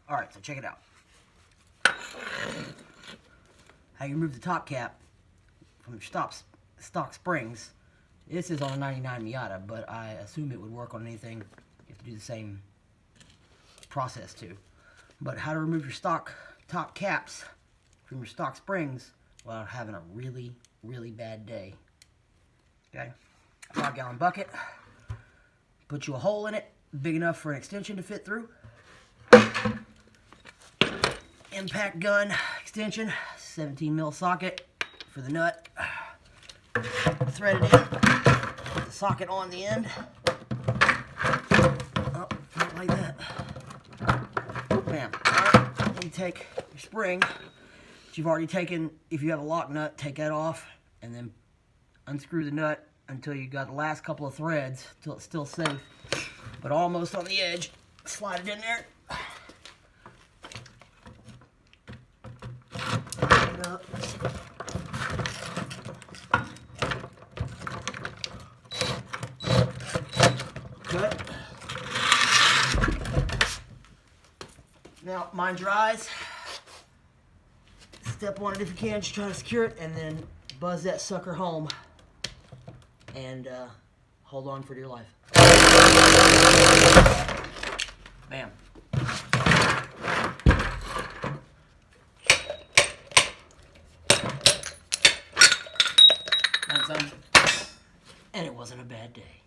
Alright, so check it out. How you remove the top cap from your stock springs. This is on a 99 Miata, but I assume it would work on anything. You have to do the same process too. But how to remove your stock top caps from your stock springs without having a really, really bad day. Okay, 5-gallon bucket. Put you a hole in it, big enough for an extension to fit through. Impact gun extension, 17 mil socket for the nut. Thread it in. Put the socket on the end. Oh, not like that. Bam. Alright, then you take your spring that you've already taken. If you have a lock nut, take that off and then unscrew the nut until you got the last couple of threads, until it's still safe, but almost on the edge. Slide it in there. Tighten it up. Good. Now, mine dries. Step on it if you can, just try to secure it, and then buzz that sucker home. And hold on for dear life. Bam. And it wasn't a bad day.